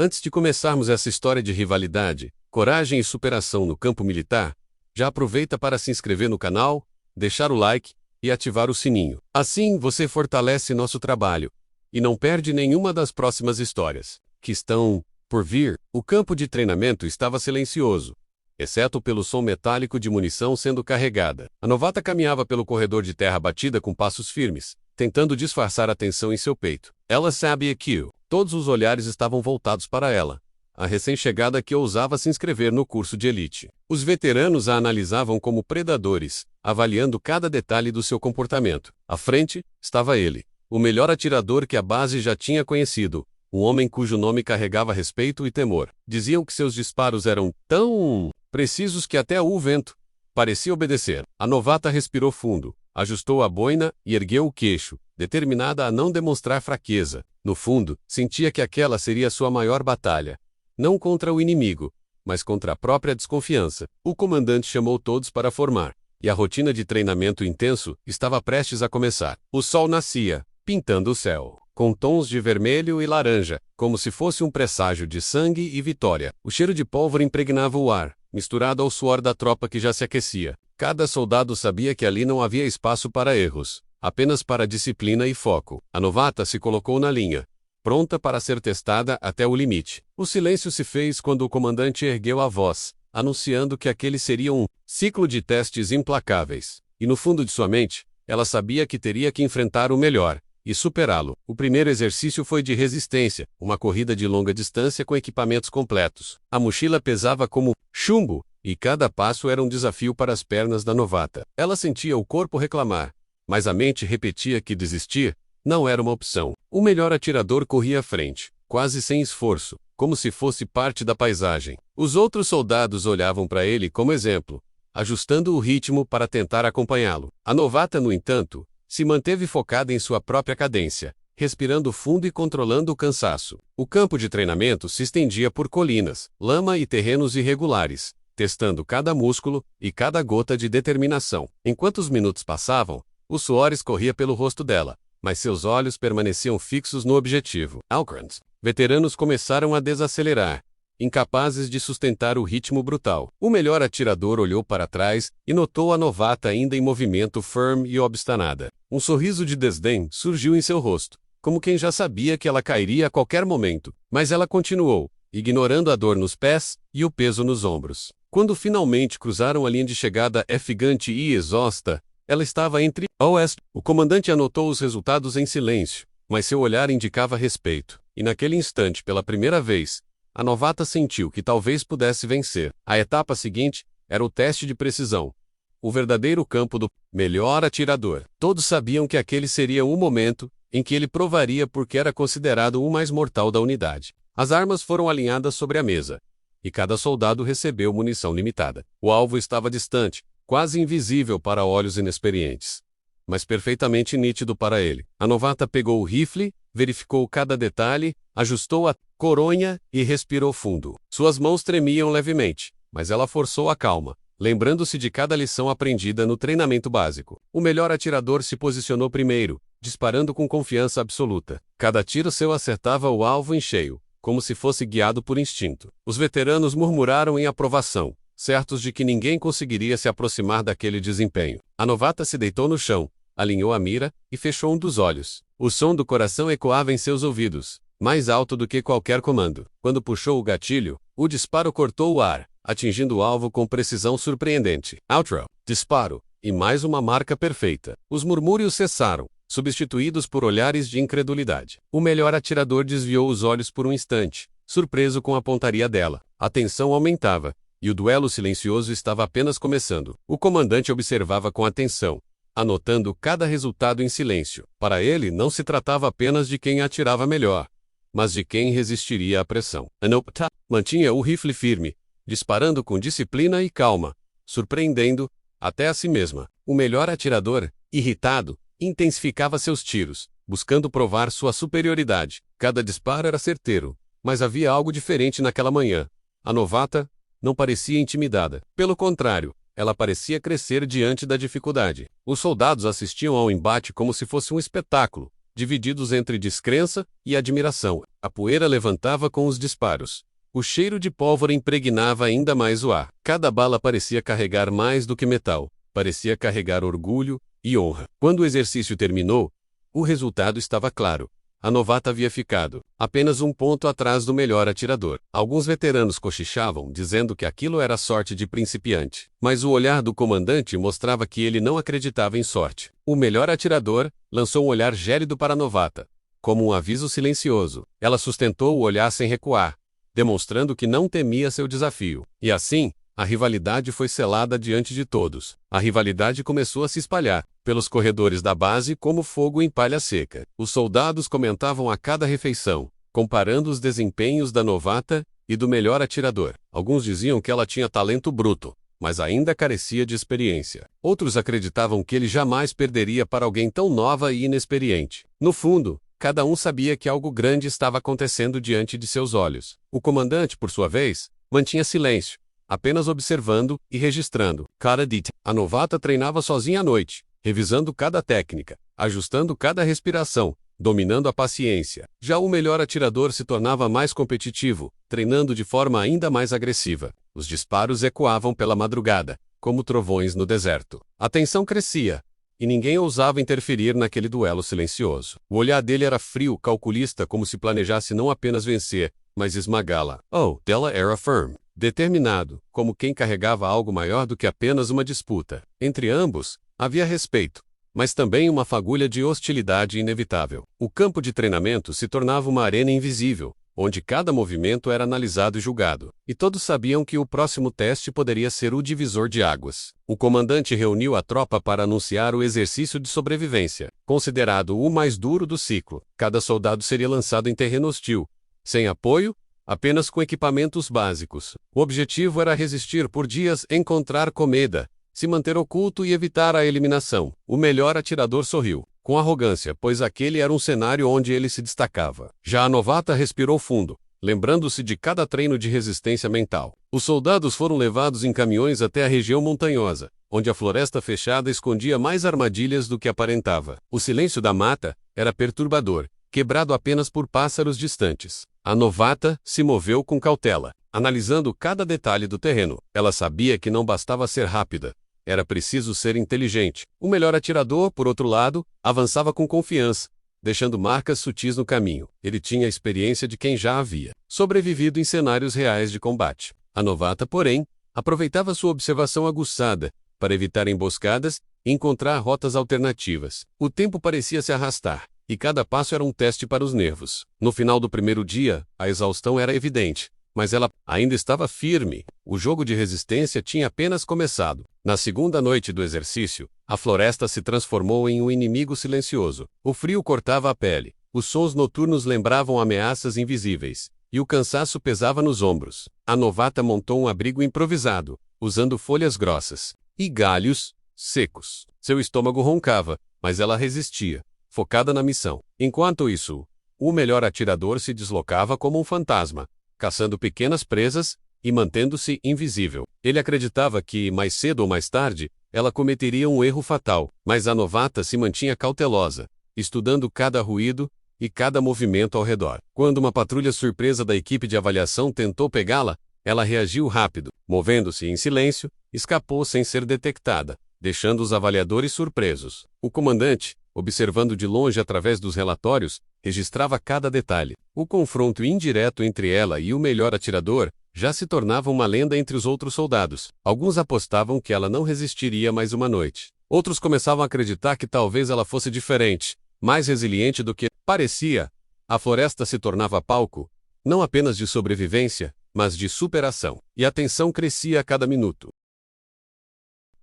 Antes de começarmos essa história de rivalidade, coragem e superação no campo militar, já aproveita para se inscrever no canal, deixar o like e ativar o sininho. Assim você fortalece nosso trabalho e não perde nenhuma das próximas histórias que estão por vir. O campo de treinamento estava silencioso, exceto pelo som metálico de munição sendo carregada. A novata caminhava pelo corredor de terra batida com passos firmes, tentando disfarçar a tensão em seu peito. Ela sabia que todos os olhares estavam voltados para ela, a recém-chegada que ousava se inscrever no curso de elite. Os veteranos a analisavam como predadores, avaliando cada detalhe do seu comportamento. À frente, estava ele, o melhor atirador que a base já tinha conhecido, um homem cujo nome carregava respeito e temor. Diziam que seus disparos eram tão precisos que até o vento parecia obedecer. A novata respirou fundo, ajustou a boina e ergueu o queixo, determinada a não demonstrar fraqueza. No fundo, sentia que aquela seria sua maior batalha. Não contra o inimigo, mas contra a própria desconfiança. O comandante chamou todos para formar, e a rotina de treinamento intenso estava prestes a começar. O sol nascia, pintando o céu, com tons de vermelho e laranja, como se fosse um presságio de sangue e vitória. O cheiro de pólvora impregnava o ar, misturado ao suor da tropa que já se aquecia. Cada soldado sabia que ali não havia espaço para erros, apenas para disciplina e foco. A novata se colocou na linha, pronta para ser testada até o limite. O silêncio se fez quando o comandante ergueu a voz, anunciando que aquele seria um ciclo de testes implacáveis. E no fundo de sua mente, ela sabia que teria que enfrentar o melhor e superá-lo. O primeiro exercício foi de resistência, uma corrida de longa distância com equipamentos completos. A mochila pesava como chumbo, e cada passo era um desafio para as pernas da novata. Ela sentia o corpo reclamar, mas a mente repetia que desistir não era uma opção. O melhor atirador corria à frente, quase sem esforço, como se fosse parte da paisagem. Os outros soldados olhavam para ele como exemplo, ajustando o ritmo para tentar acompanhá-lo. A novata, no entanto, se manteve focada em sua própria cadência, respirando fundo e controlando o cansaço. O campo de treinamento se estendia por colinas, lama e terrenos irregulares, testando cada músculo e cada gota de determinação. Enquanto os minutos passavam, o suor escorria pelo rosto dela, mas seus olhos permaneciam fixos no objetivo. Alcrans. Veteranos começaram a desacelerar, incapazes de sustentar o ritmo brutal. O melhor atirador olhou para trás e notou a novata ainda em movimento firme e obstinada. Um sorriso de desdém surgiu em seu rosto, como quem já sabia que ela cairia a qualquer momento. Mas ela continuou, ignorando a dor nos pés e o peso nos ombros. Quando finalmente cruzaram a linha de chegada ofegante e exausta, ela estava entre OS. O comandante anotou os resultados em silêncio, mas seu olhar indicava respeito. E naquele instante, pela primeira vez, a novata sentiu que talvez pudesse vencer. A etapa seguinte era o teste de precisão, o verdadeiro campo do melhor atirador. Todos sabiam que aquele seria o momento em que ele provaria porque era considerado o mais mortal da unidade. As armas foram alinhadas sobre a mesa, e cada soldado recebeu munição limitada. O alvo estava distante, quase invisível para olhos inexperientes, mas perfeitamente nítido para ele. A novata pegou o rifle, verificou cada detalhe, ajustou a coronha e respirou fundo. Suas mãos tremiam levemente, mas ela forçou a calma, lembrando-se de cada lição aprendida no treinamento básico. O melhor atirador se posicionou primeiro, disparando com confiança absoluta. Cada tiro seu acertava o alvo em cheio, como se fosse guiado por instinto. Os veteranos murmuraram em aprovação, certos de que ninguém conseguiria se aproximar daquele desempenho. A novata se deitou no chão, alinhou a mira e fechou um dos olhos. O som do coração ecoava em seus ouvidos, mais alto do que qualquer comando. Quando puxou o gatilho, o disparo cortou o ar, atingindo o alvo com precisão surpreendente. Outro, disparo, e mais uma marca perfeita. Os murmúrios cessaram, substituídos por olhares de incredulidade. O melhor atirador desviou os olhos por um instante, surpreso com a pontaria dela. A tensão aumentava, e o duelo silencioso estava apenas começando. O comandante observava com atenção, anotando cada resultado em silêncio. Para ele, não se tratava apenas de quem atirava melhor, mas de quem resistiria à pressão. Anopta mantinha o rifle firme, disparando com disciplina e calma, surpreendendo até a si mesma. O melhor atirador, irritado, intensificava seus tiros, buscando provar sua superioridade. Cada disparo era certeiro, mas havia algo diferente naquela manhã. A novata não parecia intimidada. Pelo contrário, ela parecia crescer diante da dificuldade. Os soldados assistiam ao embate como se fosse um espetáculo, divididos entre descrença e admiração. A poeira levantava com os disparos. O cheiro de pólvora impregnava ainda mais o ar. Cada bala parecia carregar mais do que metal. Parecia carregar orgulho e honra. Quando o exercício terminou, o resultado estava claro. A novata havia ficado apenas um ponto atrás do melhor atirador. Alguns veteranos cochichavam, dizendo que aquilo era sorte de principiante. Mas o olhar do comandante mostrava que ele não acreditava em sorte. O melhor atirador lançou um olhar gélido para a novata, como um aviso silencioso. Ela sustentou o olhar sem recuar, demonstrando que não temia seu desafio. E assim, a rivalidade foi selada diante de todos. A rivalidade começou a se espalhar pelos corredores da base como fogo em palha seca. Os soldados comentavam a cada refeição, comparando os desempenhos da novata e do melhor atirador. Alguns diziam que ela tinha talento bruto, mas ainda carecia de experiência. Outros acreditavam que ele jamais perderia para alguém tão nova e inexperiente. No fundo, cada um sabia que algo grande estava acontecendo diante de seus olhos. O comandante, por sua vez, mantinha silêncio, apenas observando e registrando cada detalhe. A novata treinava sozinha à noite, revisando cada técnica, ajustando cada respiração, dominando a paciência. Já o melhor atirador se tornava mais competitivo, treinando de forma ainda mais agressiva. Os disparos ecoavam pela madrugada, como trovões no deserto. A tensão crescia, e ninguém ousava interferir naquele duelo silencioso. O olhar dele era frio, calculista, como se planejasse não apenas vencer, mas esmagá-la. Oh, dela era firme, determinado, como quem carregava algo maior do que apenas uma disputa. Entre ambos, havia respeito, mas também uma fagulha de hostilidade inevitável. O campo de treinamento se tornava uma arena invisível, onde cada movimento era analisado e julgado, e todos sabiam que o próximo teste poderia ser o divisor de águas. O comandante reuniu a tropa para anunciar o exercício de sobrevivência, considerado o mais duro do ciclo. Cada soldado seria lançado em terreno hostil, sem apoio, apenas com equipamentos básicos. O objetivo era resistir por dias, encontrar comida, se manter oculto e evitar a eliminação. O melhor atirador sorriu, com arrogância, pois aquele era um cenário onde ele se destacava. Já a novata respirou fundo, lembrando-se de cada treino de resistência mental. Os soldados foram levados em caminhões até a região montanhosa, onde a floresta fechada escondia mais armadilhas do que aparentava. O silêncio da mata era perturbador, quebrado apenas por pássaros distantes. A novata se moveu com cautela, analisando cada detalhe do terreno. Ela sabia que não bastava ser rápida, era preciso ser inteligente. O melhor atirador, por outro lado, avançava com confiança, deixando marcas sutis no caminho. Ele tinha a experiência de quem já havia sobrevivido em cenários reais de combate. A novata, porém, aproveitava sua observação aguçada para evitar emboscadas e encontrar rotas alternativas. O tempo parecia se arrastar, e cada passo era um teste para os nervos. No final do primeiro dia, a exaustão era evidente, mas ela ainda estava firme. O jogo de resistência tinha apenas começado. Na segunda noite do exercício, a floresta se transformou em um inimigo silencioso. O frio cortava a pele, os sons noturnos lembravam ameaças invisíveis, e o cansaço pesava nos ombros. A novata montou um abrigo improvisado, usando folhas grossas e galhos secos. Seu estômago roncava, mas ela resistia, focada na missão. Enquanto isso, o melhor atirador se deslocava como um fantasma, caçando pequenas presas e mantendo-se invisível. Ele acreditava que, mais cedo ou mais tarde, ela cometeria um erro fatal, mas a novata se mantinha cautelosa, estudando cada ruído e cada movimento ao redor. Quando uma patrulha surpresa da equipe de avaliação tentou pegá-la, ela reagiu rápido, movendo-se em silêncio, escapou sem ser detectada, deixando os avaliadores surpresos. O comandante, observando de longe através dos relatórios, registrava cada detalhe. O confronto indireto entre ela e o melhor atirador já se tornava uma lenda entre os outros soldados. Alguns apostavam que ela não resistiria mais uma noite. Outros começavam a acreditar que talvez ela fosse diferente, mais resiliente do que parecia. A floresta se tornava palco, não apenas de sobrevivência, mas de superação. E a tensão crescia a cada minuto.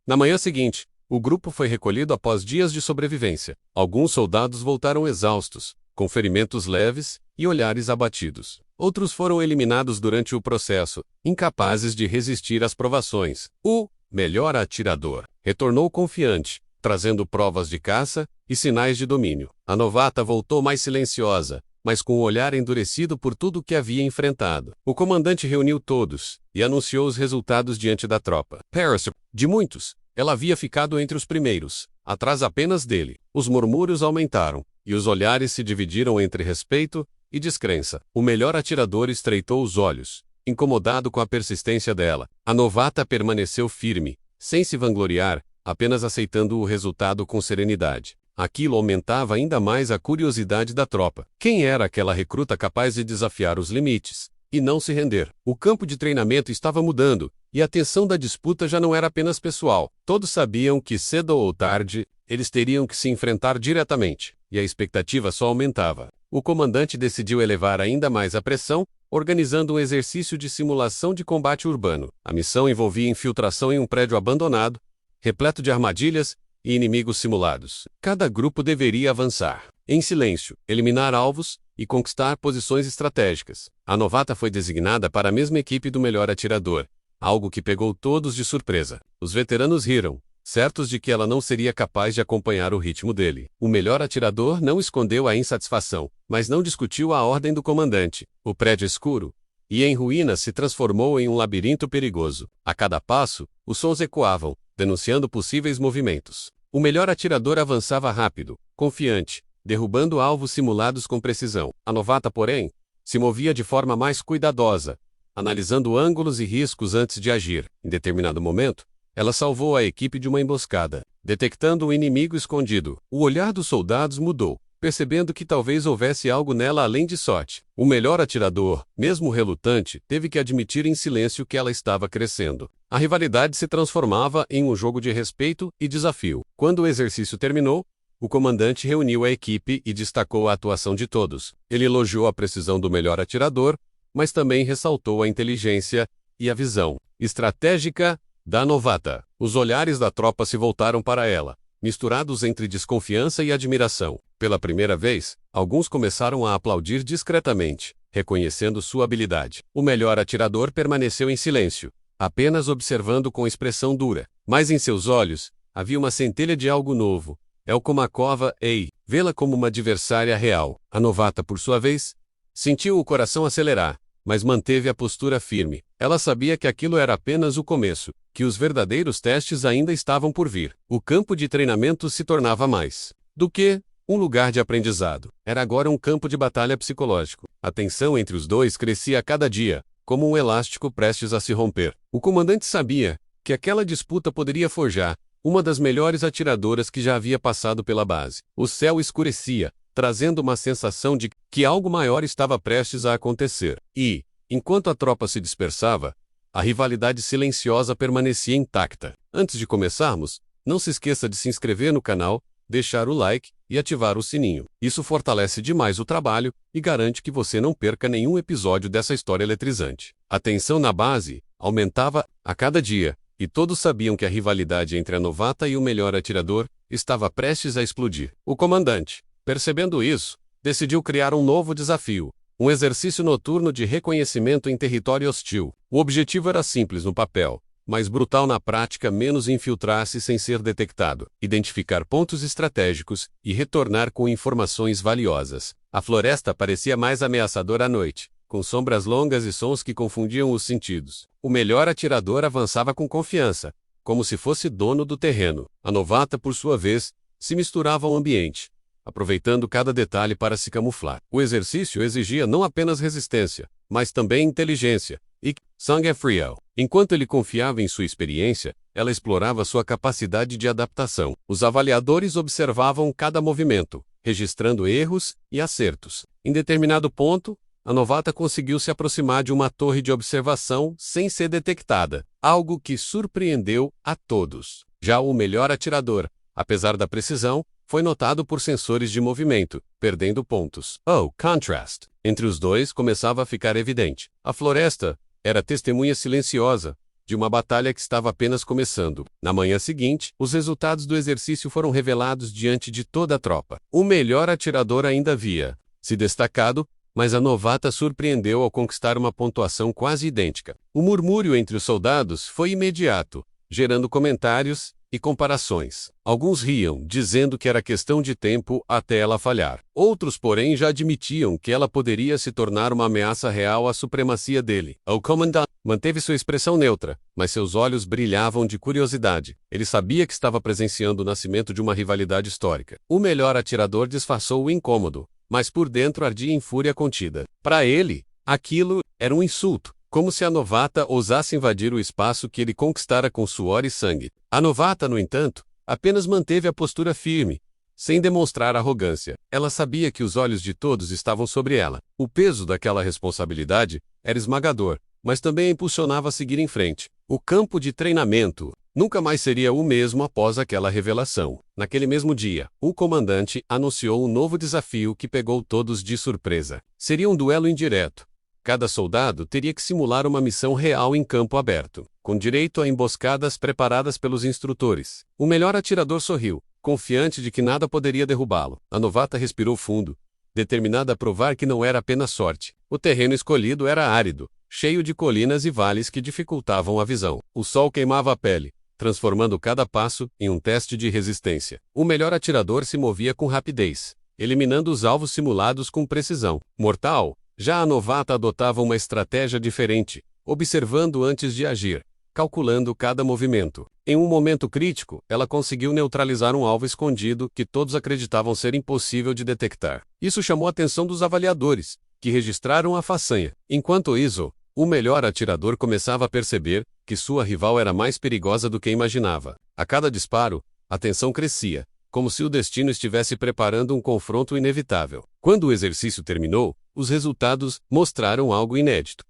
Na manhã seguinte, o grupo foi recolhido após dias de sobrevivência. Alguns soldados voltaram exaustos, com ferimentos leves e olhares abatidos. Outros foram eliminados durante o processo, incapazes de resistir às provações. O melhor atirador retornou confiante, trazendo provas de caça e sinais de domínio. A novata voltou mais silenciosa, mas com o olhar endurecido por tudo que havia enfrentado. O comandante reuniu todos e anunciou os resultados diante da tropa. De muitos, ela havia ficado entre os primeiros, atrás apenas dele. Os murmúrios aumentaram, e os olhares se dividiram entre respeito e descrença. O melhor atirador estreitou os olhos, incomodado com a persistência dela. A novata permaneceu firme, sem se vangloriar, apenas aceitando o resultado com serenidade. Aquilo aumentava ainda mais a curiosidade da tropa. Quem era aquela recruta capaz de desafiar os limites e não se render? O campo de treinamento estava mudando, e a tensão da disputa já não era apenas pessoal. Todos sabiam que cedo ou tarde, eles teriam que se enfrentar diretamente, e a expectativa só aumentava. O comandante decidiu elevar ainda mais a pressão, organizando um exercício de simulação de combate urbano. A missão envolvia infiltração em um prédio abandonado, repleto de armadilhas e inimigos simulados. Cada grupo deveria avançar, em silêncio, eliminar alvos e conquistar posições estratégicas. A novata foi designada para a mesma equipe do melhor atirador, algo que pegou todos de surpresa. Os veteranos riram, certos de que ela não seria capaz de acompanhar o ritmo dele. O melhor atirador não escondeu a insatisfação, mas não discutiu a ordem do comandante. O prédio escuro e em ruínas se transformou em um labirinto perigoso. A cada passo, os sons ecoavam, denunciando possíveis movimentos. O melhor atirador avançava rápido, confiante, derrubando alvos simulados com precisão. A novata, porém, se movia de forma mais cuidadosa, analisando ângulos e riscos antes de agir. Em determinado momento, ela salvou a equipe de uma emboscada, detectando um inimigo escondido. O olhar dos soldados mudou, percebendo que talvez houvesse algo nela além de sorte. O melhor atirador, mesmo relutante, teve que admitir em silêncio que ela estava crescendo. A rivalidade se transformava em um jogo de respeito e desafio. Quando o exercício terminou, o comandante reuniu a equipe e destacou a atuação de todos. Ele elogiou a precisão do melhor atirador, mas também ressaltou a inteligência e a visão estratégica da novata. Os olhares da tropa se voltaram para ela, misturados entre desconfiança e admiração. Pela primeira vez, alguns começaram a aplaudir discretamente, reconhecendo sua habilidade. O melhor atirador permaneceu em silêncio, apenas observando com expressão dura. Mas em seus olhos, havia uma centelha de algo novo. Elkomakova, vê-la como uma adversária real. A novata, por sua vez, sentiu o coração acelerar, mas manteve a postura firme. Ela sabia que aquilo era apenas o começo, que os verdadeiros testes ainda estavam por vir. O campo de treinamento se tornava mais do que um lugar de aprendizado. Era agora um campo de batalha psicológico. A tensão entre os dois crescia a cada dia, como um elástico prestes a se romper. O comandante sabia que aquela disputa poderia forjar uma das melhores atiradoras que já havia passado pela base. O céu escurecia, trazendo uma sensação de que algo maior estava prestes a acontecer. E, enquanto a tropa se dispersava, a rivalidade silenciosa permanecia intacta. Antes de começarmos, não se esqueça de se inscrever no canal, deixar o like e ativar o sininho. Isso fortalece demais o trabalho e garante que você não perca nenhum episódio dessa história eletrizante. A tensão na base aumentava a cada dia, e todos sabiam que a rivalidade entre a novata e o melhor atirador estava prestes a explodir. O comandante, percebendo isso, decidiu criar um novo desafio, um exercício noturno de reconhecimento em território hostil. O objetivo era simples no papel, mas brutal na prática: menos infiltrar-se sem ser detectado, identificar pontos estratégicos e retornar com informações valiosas. A floresta parecia mais ameaçadora à noite, com sombras longas e sons que confundiam os sentidos. O melhor atirador avançava com confiança, como se fosse dono do terreno. A novata, por sua vez, se misturava ao ambiente, aproveitando cada detalhe para se camuflar. O exercício exigia não apenas resistência, mas também inteligência e sangue frio. Enquanto ele confiava em sua experiência, ela explorava sua capacidade de adaptação. Os avaliadores observavam cada movimento, registrando erros e acertos. Em determinado ponto, a novata conseguiu se aproximar de uma torre de observação sem ser detectada, algo que surpreendeu a todos. Já o melhor atirador, apesar da precisão, foi notado por sensores de movimento, perdendo pontos. Contrast! Entre os dois começava a ficar evidente. A floresta era testemunha silenciosa de uma batalha que estava apenas começando. Na manhã seguinte, os resultados do exercício foram revelados diante de toda a tropa. O melhor atirador ainda havia se destacado, mas a novata surpreendeu ao conquistar uma pontuação quase idêntica. O murmúrio entre os soldados foi imediato, gerando comentários e comparações. Alguns riam, dizendo que era questão de tempo até ela falhar. Outros, porém, já admitiam que ela poderia se tornar uma ameaça real à supremacia dele. O comandante manteve sua expressão neutra, mas seus olhos brilhavam de curiosidade. Ele sabia que estava presenciando o nascimento de uma rivalidade histórica. O melhor atirador disfarçou o incômodo, mas por dentro ardia em fúria contida. Para ele, aquilo era um insulto, como se a novata ousasse invadir o espaço que ele conquistara com suor e sangue. A novata, no entanto, apenas manteve a postura firme, sem demonstrar arrogância. Ela sabia que os olhos de todos estavam sobre ela. O peso daquela responsabilidade era esmagador, mas também a impulsionava a seguir em frente. O campo de treinamento nunca mais seria o mesmo após aquela revelação. Naquele mesmo dia, o comandante anunciou um novo desafio que pegou todos de surpresa. Seria um duelo indireto. Cada soldado teria que simular uma missão real em campo aberto, com direito a emboscadas preparadas pelos instrutores. O melhor atirador sorriu, confiante de que nada poderia derrubá-lo. A novata respirou fundo, determinada a provar que não era apenas sorte. O terreno escolhido era árido, cheio de colinas e vales que dificultavam a visão. O sol queimava a pele, transformando cada passo em um teste de resistência. O melhor atirador se movia com rapidez, eliminando os alvos simulados com precisão mortal. Já a novata adotava uma estratégia diferente, observando antes de agir, calculando cada movimento. Em um momento crítico, ela conseguiu neutralizar um alvo escondido que todos acreditavam ser impossível de detectar. Isso chamou a atenção dos avaliadores, que registraram a façanha. Enquanto isso, o melhor atirador começava a perceber que sua rival era mais perigosa do que imaginava. A cada disparo, a tensão crescia, como se o destino estivesse preparando um confronto inevitável. Quando o exercício terminou, os resultados mostraram algo inédito.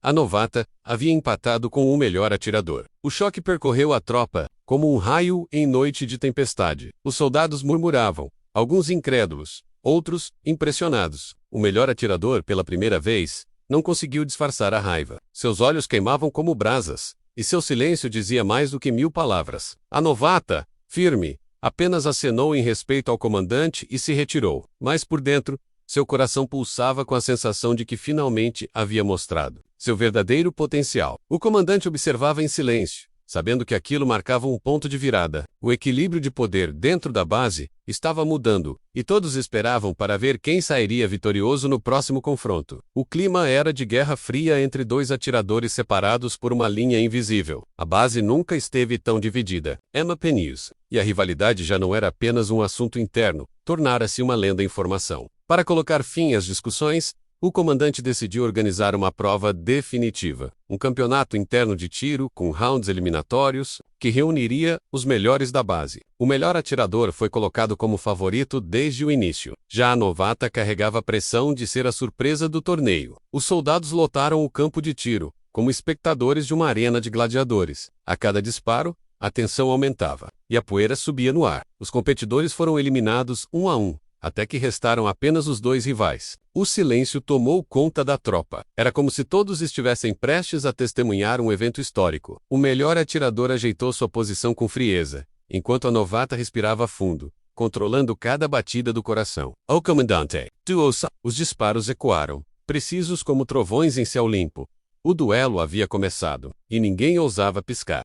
A novata havia empatado com o melhor atirador. O choque percorreu a tropa, como um raio em noite de tempestade. Os soldados murmuravam, alguns incrédulos, outros impressionados. O melhor atirador, pela primeira vez, não conseguiu disfarçar a raiva. Seus olhos queimavam como brasas, e seu silêncio dizia mais do que 1000 palavras. A novata, firme, apenas acenou em respeito ao comandante e se retirou. Mas por dentro, seu coração pulsava com a sensação de que finalmente havia mostrado seu verdadeiro potencial. O comandante observava em silêncio, sabendo que aquilo marcava um ponto de virada. O equilíbrio de poder dentro da base estava mudando, e todos esperavam para ver quem sairia vitorioso no próximo confronto. O clima era de guerra fria entre dois atiradores separados por uma linha invisível. A base nunca esteve tão dividida. Emma Penius. E a rivalidade já não era apenas um assunto interno, tornara-se uma lenda em formação. Para colocar fim às discussões, o comandante decidiu organizar uma prova definitiva, um campeonato interno de tiro com rounds eliminatórios, que reuniria os melhores da base. O melhor atirador foi colocado como favorito desde o início. Já a novata carregava a pressão de ser a surpresa do torneio. Os soldados lotaram o campo de tiro, como espectadores de uma arena de gladiadores. A cada disparo, a tensão aumentava, e a poeira subia no ar. Os competidores foram eliminados um a um, até que restaram apenas os dois rivais. O silêncio tomou conta da tropa. Era como se todos estivessem prestes a testemunhar um evento histórico. O melhor atirador ajeitou sua posição com frieza, enquanto a novata respirava fundo, controlando cada batida do coração. O comandante, tu ouça! Os disparos ecoaram, precisos como trovões em céu limpo. O duelo havia começado, e ninguém ousava piscar.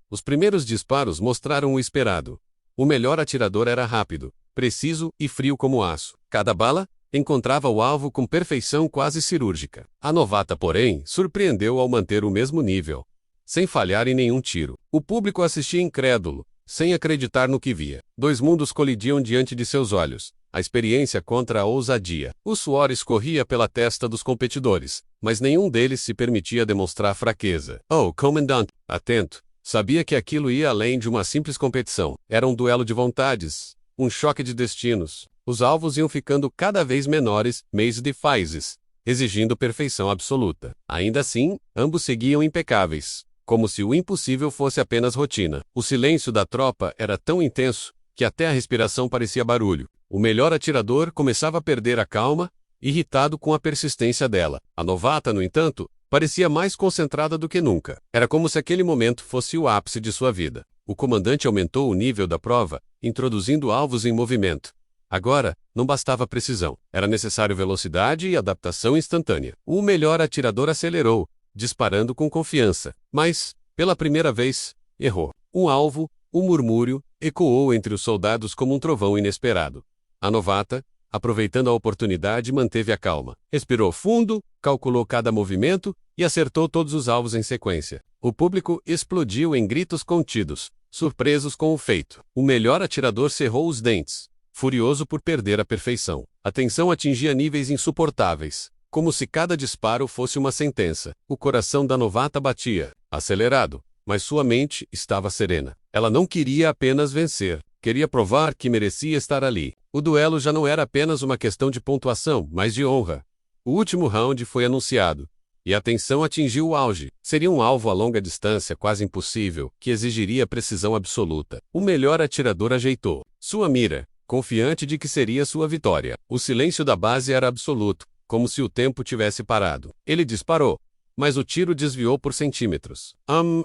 Os primeiros disparos mostraram o esperado. O melhor atirador era rápido, preciso e frio como aço. Cada bala encontrava o alvo com perfeição quase cirúrgica. A novata, porém, surpreendeu ao manter o mesmo nível, sem falhar em nenhum tiro. O público assistia incrédulo, sem acreditar no que via. Dois mundos colidiam diante de seus olhos, a experiência contra a ousadia. O suor escorria pela testa dos competidores, mas nenhum deles se permitia demonstrar fraqueza. O comandante, atento, sabia que aquilo ia além de uma simples competição. Era um duelo de vontades, um choque de destinos. Os alvos iam ficando cada vez menores, mais difíceis, exigindo perfeição absoluta. Ainda assim, ambos seguiam impecáveis, como se o impossível fosse apenas rotina. O silêncio da tropa era tão intenso que até a respiração parecia barulho. O melhor atirador começava a perder a calma, irritado com a persistência dela. A novata, no entanto, parecia mais concentrada do que nunca. Era como se aquele momento fosse o ápice de sua vida. O comandante aumentou o nível da prova, introduzindo alvos em movimento. Agora, não bastava precisão. Era necessário velocidade e adaptação instantânea. O melhor atirador acelerou, disparando com confiança. Mas, pela primeira vez, errou. Um alvo, um murmúrio, ecoou entre os soldados como um trovão inesperado. A novata, aproveitando a oportunidade, manteve a calma. Respirou fundo, calculou cada movimento e acertou todos os alvos em sequência. O público explodiu em gritos contidos, surpresos com o feito. O melhor atirador cerrou os dentes, furioso por perder a perfeição. A tensão atingia níveis insuportáveis, como se cada disparo fosse uma sentença. O coração da novata batia, acelerado, mas sua mente estava serena. Ela não queria apenas vencer, queria provar que merecia estar ali. O duelo já não era apenas uma questão de pontuação, mas de honra. O último round foi anunciado, e a tensão atingiu o auge. Seria um alvo a longa distância quase impossível, que exigiria precisão absoluta. O melhor atirador ajeitou sua mira, confiante de que seria sua vitória. O silêncio da base era absoluto, como se o tempo tivesse parado. Ele disparou, mas o tiro desviou por centímetros.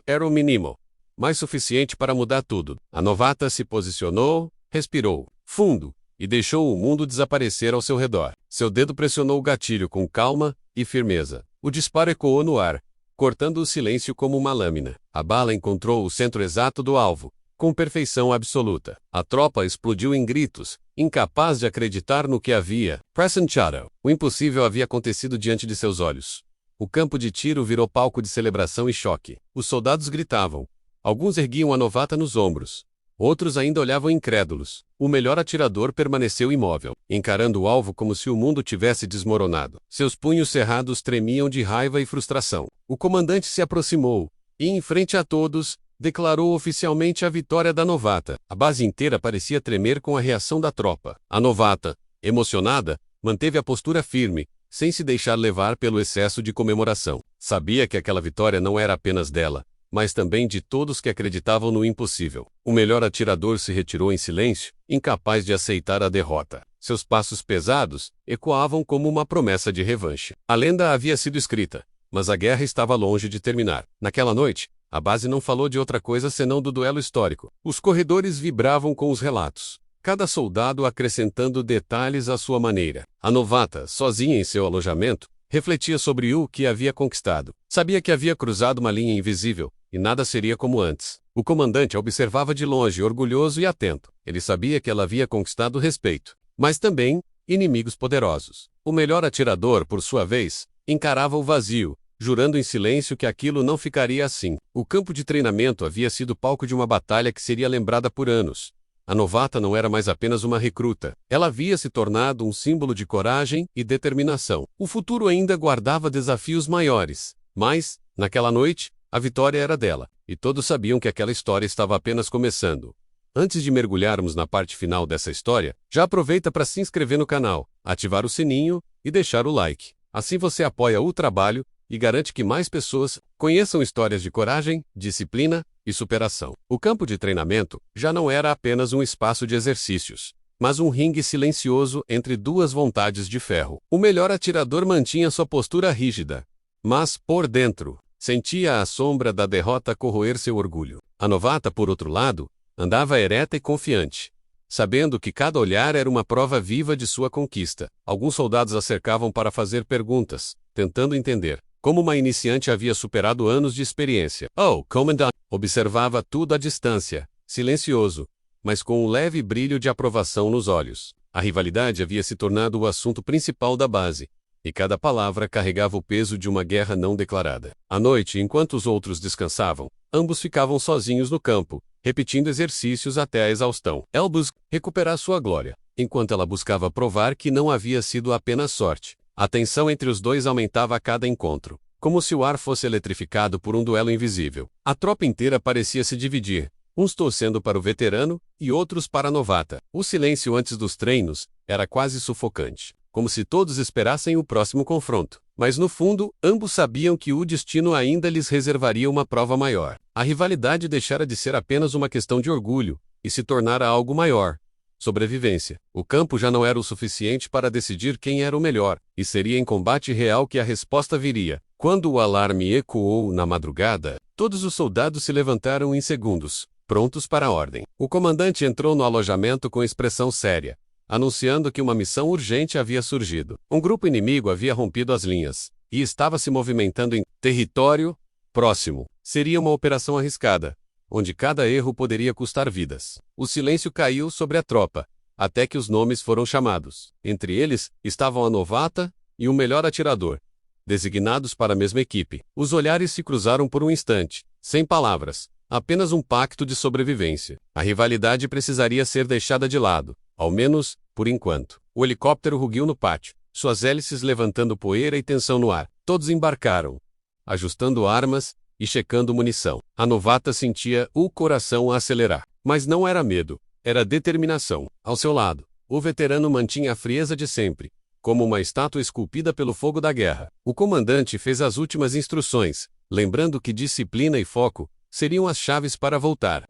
Era o mínimo, mas suficiente para mudar tudo. A novata se posicionou, respirou fundo e deixou o mundo desaparecer ao seu redor. Seu dedo pressionou o gatilho com calma e firmeza. O disparo ecoou no ar, cortando o silêncio como uma lâmina. A bala encontrou o centro exato do alvo, com perfeição absoluta. A tropa explodiu em gritos, incapaz de acreditar no que havia presenciado. O impossível havia acontecido diante de seus olhos. O campo de tiro virou palco de celebração e choque. Os soldados gritavam. Alguns erguiam a novata nos ombros. Outros ainda olhavam incrédulos. O melhor atirador permaneceu imóvel, encarando o alvo como se o mundo tivesse desmoronado. Seus punhos cerrados tremiam de raiva e frustração. O comandante se aproximou e, em frente a todos, declarou oficialmente a vitória da novata. A base inteira parecia tremer com a reação da tropa. A novata, emocionada, manteve a postura firme, sem se deixar levar pelo excesso de comemoração. Sabia que aquela vitória não era apenas dela, mas também de todos que acreditavam no impossível. O melhor atirador se retirou em silêncio, incapaz de aceitar a derrota. Seus passos pesados ecoavam como uma promessa de revanche. A lenda havia sido escrita, mas a guerra estava longe de terminar. Naquela noite, a base não falou de outra coisa senão do duelo histórico. Os corredores vibravam com os relatos, cada soldado acrescentando detalhes à sua maneira. A novata, sozinha em seu alojamento, refletia sobre o que havia conquistado. Sabia que havia cruzado uma linha invisível, e nada seria como antes. O comandante a observava de longe, orgulhoso e atento. Ele sabia que ela havia conquistado respeito, mas também inimigos poderosos. O melhor atirador, por sua vez, encarava o vazio, jurando em silêncio que aquilo não ficaria assim. O campo de treinamento havia sido palco de uma batalha que seria lembrada por anos. A novata não era mais apenas uma recruta. Ela havia se tornado um símbolo de coragem e determinação. O futuro ainda guardava desafios maiores, mas, naquela noite, a vitória era dela, e todos sabiam que aquela história estava apenas começando. Antes de mergulharmos na parte final dessa história, já aproveita para se inscrever no canal, ativar o sininho e deixar o like. Assim você apoia o trabalho e garante que mais pessoas conheçam histórias de coragem, disciplina e superação. O campo de treinamento já não era apenas um espaço de exercícios, mas um ringue silencioso entre duas vontades de ferro. O melhor atirador mantinha sua postura rígida, mas, por dentro, sentia a sombra da derrota corroer seu orgulho. A novata, por outro lado, andava ereta e confiante, sabendo que cada olhar era uma prova viva de sua conquista. Alguns soldados a cercavam para fazer perguntas, tentando entender como uma iniciante havia superado anos de experiência. O comandante observava tudo à distância, silencioso, mas com um leve brilho de aprovação nos olhos. A rivalidade havia se tornado o assunto principal da base, e cada palavra carregava o peso de uma guerra não declarada. À noite, enquanto os outros descansavam, ambos ficavam sozinhos no campo, repetindo exercícios até a exaustão. Ela buscava recuperar sua glória, enquanto ela buscava provar que não havia sido apenas sorte. A tensão entre os dois aumentava a cada encontro, como se o ar fosse eletrificado por um duelo invisível. A tropa inteira parecia se dividir, uns torcendo para o veterano e outros para a novata. O silêncio antes dos treinos era quase sufocante, como se todos esperassem o próximo confronto. Mas no fundo, ambos sabiam que o destino ainda lhes reservaria uma prova maior. A rivalidade deixara de ser apenas uma questão de orgulho e se tornara algo maior. Sobrevivência. O campo já não era o suficiente para decidir quem era o melhor, e seria em combate real que a resposta viria. Quando o alarme ecoou na madrugada, todos os soldados se levantaram em segundos, prontos para a ordem. O comandante entrou no alojamento com expressão séria, anunciando que uma missão urgente havia surgido. Um grupo inimigo havia rompido as linhas e estava se movimentando em território próximo. Seria uma operação arriscada, onde cada erro poderia custar vidas. O silêncio caiu sobre a tropa, até que os nomes foram chamados. Entre eles estavam a novata e o melhor atirador, designados para a mesma equipe. Os olhares se cruzaram por um instante, sem palavras, apenas um pacto de sobrevivência. A rivalidade precisaria ser deixada de lado, ao menos, por enquanto. O helicóptero rugiu no pátio, suas hélices levantando poeira e tensão no ar. Todos embarcaram, ajustando armas e checando munição. A novata sentia o coração a acelerar. Mas não era medo, era determinação. Ao seu lado, o veterano mantinha a frieza de sempre, como uma estátua esculpida pelo fogo da guerra. O comandante fez as últimas instruções, lembrando que disciplina e foco seriam as chaves para voltar.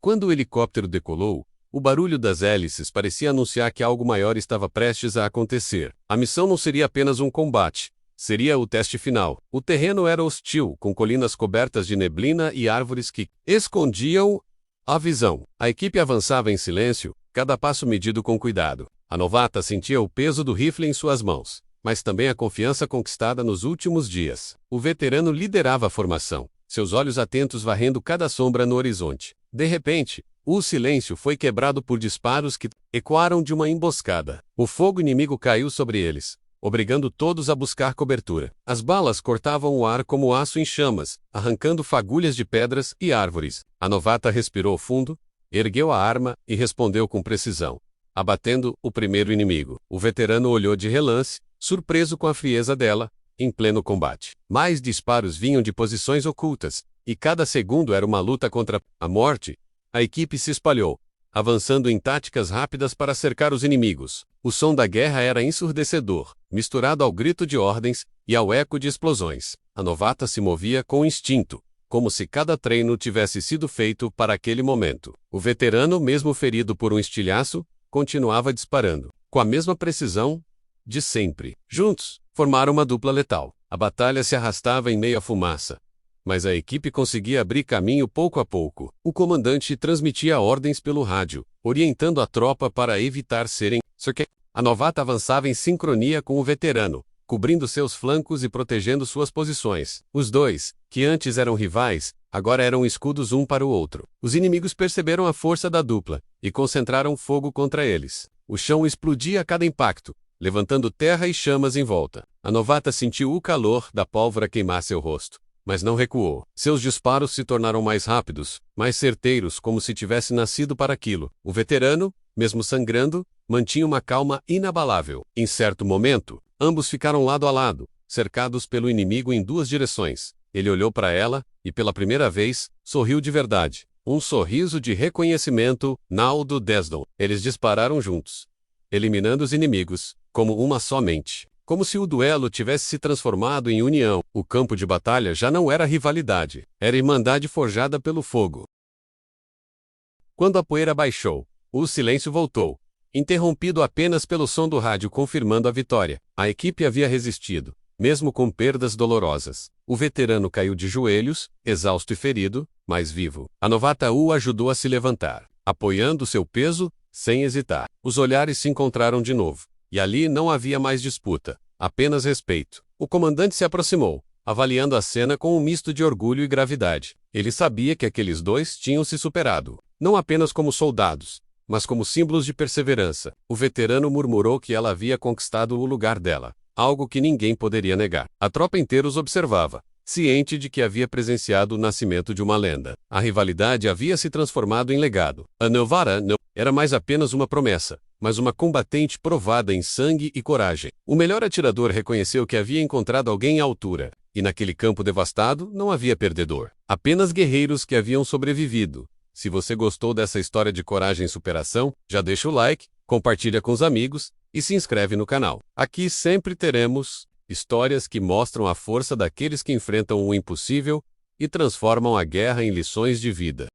Quando o helicóptero decolou, o barulho das hélices parecia anunciar que algo maior estava prestes a acontecer. A missão não seria apenas um combate, seria o teste final. O terreno era hostil, com colinas cobertas de neblina e árvores que escondiam a visão. A equipe avançava em silêncio, cada passo medido com cuidado. A novata sentia o peso do rifle em suas mãos, mas também a confiança conquistada nos últimos dias. O veterano liderava a formação, seus olhos atentos varrendo cada sombra no horizonte. De repente, o silêncio foi quebrado por disparos que ecoaram de uma emboscada. O fogo inimigo caiu sobre eles, obrigando todos a buscar cobertura. As balas cortavam o ar como aço em chamas, arrancando fagulhas de pedras e árvores. A novata respirou fundo, ergueu a arma e respondeu com precisão, abatendo o primeiro inimigo. O veterano olhou de relance, surpreso com a frieza dela, em pleno combate. Mais disparos vinham de posições ocultas, e cada segundo era uma luta contra a morte. A equipe se espalhou, avançando em táticas rápidas para cercar os inimigos. O som da guerra era ensurdecedor, misturado ao grito de ordens e ao eco de explosões. A novata se movia com instinto, como se cada treino tivesse sido feito para aquele momento. O veterano, mesmo ferido por um estilhaço, continuava disparando, com a mesma precisão de sempre. Juntos, formaram uma dupla letal. A batalha se arrastava em meio à fumaça, mas a equipe conseguia abrir caminho pouco a pouco. O comandante transmitia ordens pelo rádio, orientando a tropa para evitar serem cercados. A novata avançava em sincronia com o veterano, cobrindo seus flancos e protegendo suas posições. Os dois, que antes eram rivais, agora eram escudos um para o outro. Os inimigos perceberam a força da dupla e concentraram fogo contra eles. O chão explodia a cada impacto, levantando terra e chamas em volta. A novata sentiu o calor da pólvora queimar seu rosto, mas não recuou. Seus disparos se tornaram mais rápidos, mais certeiros, como se tivesse nascido para aquilo. O veterano, mesmo sangrando, mantinha uma calma inabalável. Em certo momento, ambos ficaram lado a lado, cercados pelo inimigo em duas direções. Ele olhou para ela, e pela primeira vez, sorriu de verdade. Um sorriso de reconhecimento, Naldo Desdon. Eles dispararam juntos, eliminando os inimigos, como uma só mente. Como se o duelo tivesse se transformado em união. O campo de batalha já não era rivalidade, era irmandade forjada pelo fogo. Quando a poeira baixou, o silêncio voltou, interrompido apenas pelo som do rádio confirmando a vitória. A equipe havia resistido, mesmo com perdas dolorosas. O veterano caiu de joelhos, exausto e ferido, mas vivo. A novata o ajudou a se levantar, apoiando seu peso, sem hesitar. Os olhares se encontraram de novo, e ali não havia mais disputa, apenas respeito. O comandante se aproximou, avaliando a cena com um misto de orgulho e gravidade. Ele sabia que aqueles dois tinham se superado, não apenas como soldados, mas como símbolos de perseverança. O veterano murmurou que ela havia conquistado o lugar dela, algo que ninguém poderia negar. A tropa inteira os observava, ciente de que havia presenciado o nascimento de uma lenda. A rivalidade havia se transformado em legado. A novata não era mais apenas uma promessa, mas uma combatente provada em sangue e coragem. O melhor atirador reconheceu que havia encontrado alguém à altura, e naquele campo devastado não havia perdedor. Apenas guerreiros que haviam sobrevivido. Se você gostou dessa história de coragem e superação, já deixa o like, compartilha com os amigos e se inscreve no canal. Aqui sempre teremos histórias que mostram a força daqueles que enfrentam o impossível e transformam a guerra em lições de vida.